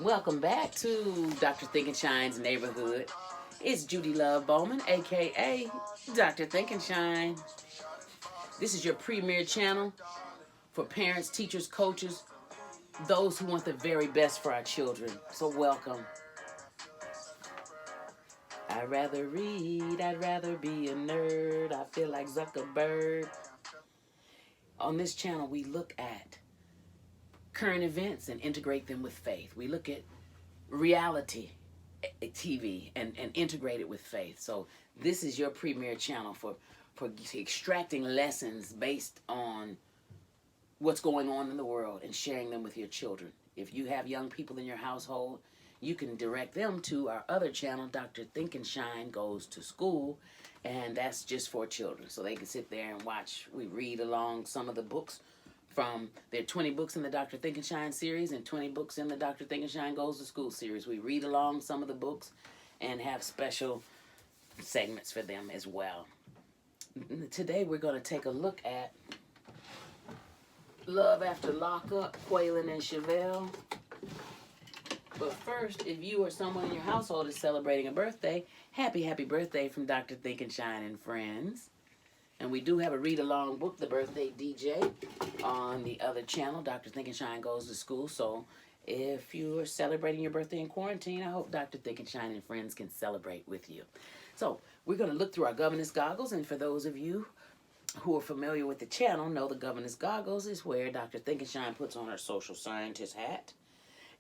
Welcome back to Dr. Thinkenshine's neighborhood. It's Judy Love Bowman, aka Dr. Thinkenshine. This is your premier channel for parents, teachers, coaches, those who want the very best for our children. So welcome. I'd rather read, I'd rather be a nerd. I feel like Zuckerberg. On this channel, we look at current events and integrate them with faith. We look at reality TV and integrate it with faith. So this is your premier channel for extracting lessons based on what's going on in the world and sharing them with your children. If you have young people in your household, you can direct them to our other channel, Dr.Thinkenshine Goes to School, and that's just for children. So they can sit there and watch. We read along some of the books there are 20 books in the Dr. Thinkenshine series and 20 books in the Dr. Thinkenshine Goes to School series. We read along some of the books and have special segments for them as well. Today we're going to take a look at Love After Lockup, Quaylon and Shavel. But first, if you or someone in your household is celebrating a birthday, happy birthday from Dr. Thinkenshine and friends. And we do have a read-along book, The Birthday DJ, on the other channel, Dr. Thinkenshine Goes to School. So if you are celebrating your birthday in quarantine, I hope Dr. Thinkenshine and friends can celebrate with you. So we're going to look through our governess goggles. And for those of you who are familiar with the channel, know the governess goggles is where Dr. Thinkenshine puts on her social scientist hat.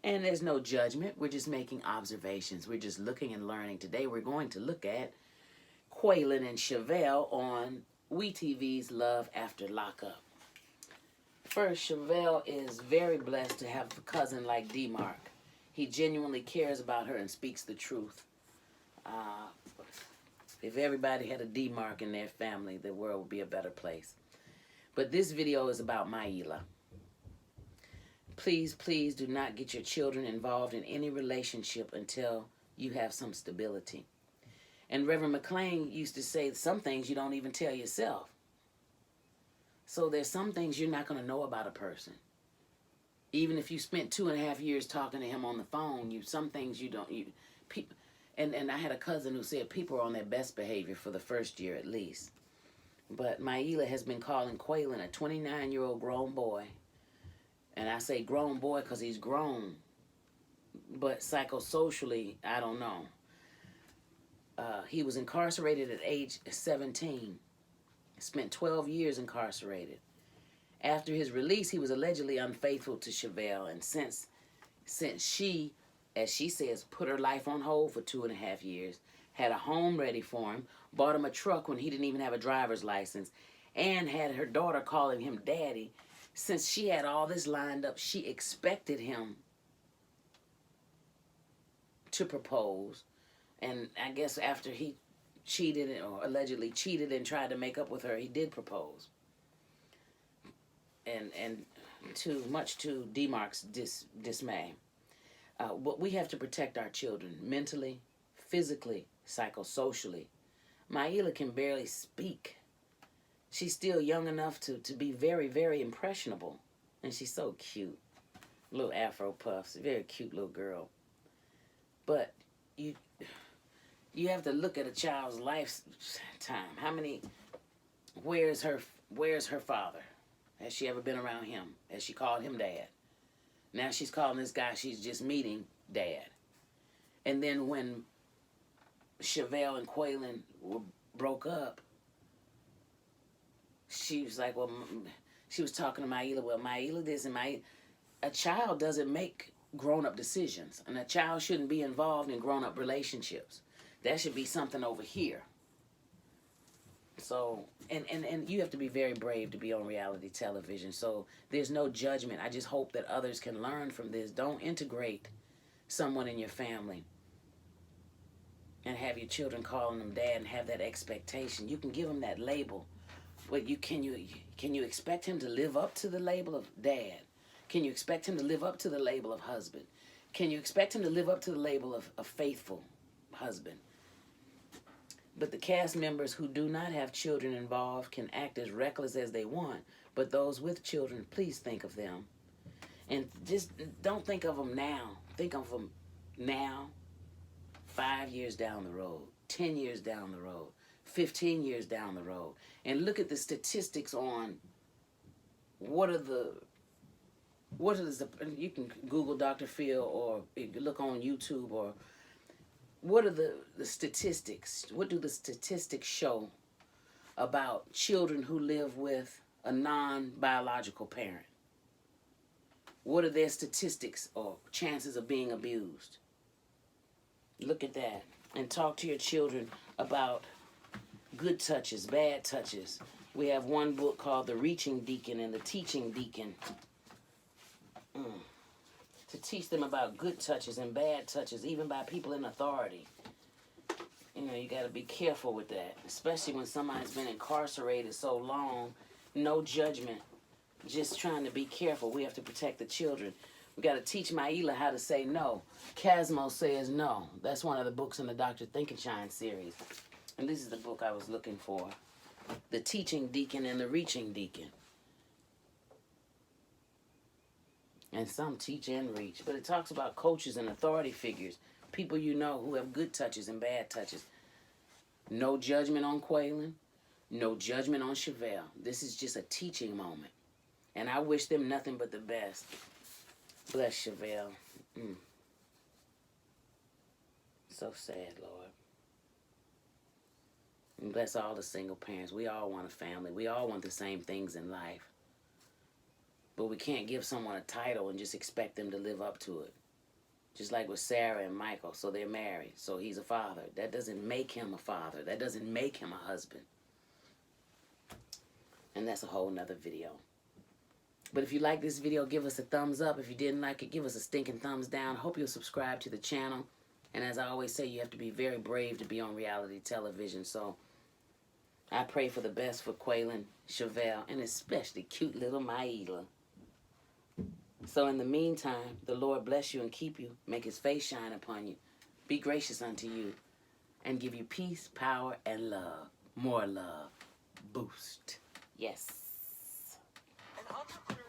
And there's no judgment. We're just making observations. We're just looking and learning. Today we're going to look at Quaylon and Shavel on WeTV's Love After Lockup. First, Shavel is very blessed to have a cousin like D-Mark. He genuinely cares about her and speaks the truth. If everybody had a D-Mark in their family, the world would be a better place. But this video is about Mielah. Please do not get your children involved in any relationship until you have some stability. And Reverend McLean used to say some things you don't even tell yourself. So there's some things you're not going to know about a person. Even if you spent 2.5 years talking to him on the phone, some things you don't. And I had a cousin who said people are on their best behavior for the first year at least. But Mielah has been calling Quaylon a 29-year-old grown boy. And I say grown boy because he's grown. But psychosocially, I don't know. He was incarcerated at age 17. Spent 12 years incarcerated. After his release, he was allegedly unfaithful to Shavel. And since she, as she says, put her life on hold for 2.5 years, had a home ready for him, bought him a truck when he didn't even have a driver's license, and had her daughter calling him daddy, since she had all this lined up, she expected him to propose. And I guess after he cheated or allegedly cheated and tried to make up with her, he did propose. And much to D-Mark's dismay. But we have to protect our children mentally, physically, psychosocially. Mielah can barely speak. She's still young enough to be very, very impressionable. And she's so cute. Little afro puffs, very cute little girl. But you have to look at a child's lifetime. Where's her father? Has she ever been around him? Has she called him dad? Now she's calling this guy she's just meeting dad. And then when Shavel and Quaylon broke up, she was like, well, she was talking to Mielah, well, Mielah this and a child doesn't make grown-up decisions. And a child shouldn't be involved in grown-up relationships. That should be something over here. So, and you have to be very brave to be on reality television. So there's no judgment. I just hope that others can learn from this. Don't integrate someone in your family and have your children calling them dad and have that expectation. You can give them that label. But can you expect him to live up to the label of dad? Can you expect him to live up to the label of husband? Can you expect him to live up to the label of faithful husband? But the cast members who do not have children involved can act as reckless as they want. But those with children, please think of them. And just don't think of them now. think of them now, 5 years down the road, 10 years down the road, 15 years down the road, and look at the statistics on what are the, you can Google Dr. Phil or you can look on YouTube, or what are the statistics? What do the statistics show about children who live with a non-biological parent? What are their statistics or chances of being abused? Look at that and talk to your children about good touches, bad touches. We have one book called The Reaching Deacon and The Teaching Deacon. To teach them about good touches and bad touches, even by people in authority. You know, you got to be careful with that, especially when somebody's been incarcerated so long. No judgment, just trying to be careful. We have to protect the children. We got to teach Mielah how to say no. Casmo says no. That's one of the books in the Dr.Thinkenshine series. And this is the book I was looking for. The Teaching Deacon and the Reaching Deacon. And some teach and reach. But it talks about coaches and authority figures. People you know who have good touches and bad touches. No judgment on Quaylon. No judgment on Shavel. This is just a teaching moment. And I wish them nothing but the best. Bless Shavel. So sad, Lord. And bless all the single parents. We all want a family. We all want the same things in life. But we can't give someone a title and just expect them to live up to it. Just like with Sarah and Michael. So they're married. So he's a father. That doesn't make him a father. That doesn't make him a husband. And that's a whole nother video. But if you like this video, give us a thumbs up. If you didn't like it, give us a stinking thumbs down. Hope you'll subscribe to the channel. And as I always say, you have to be very brave to be on reality television. So I pray for the best for Quaylon, Shavel, and especially cute little Mielah. So in the meantime, the Lord bless you and keep you, make his face shine upon you, be gracious unto you, and give you peace, power, and love. More love. Boost. Yes. An entrepreneur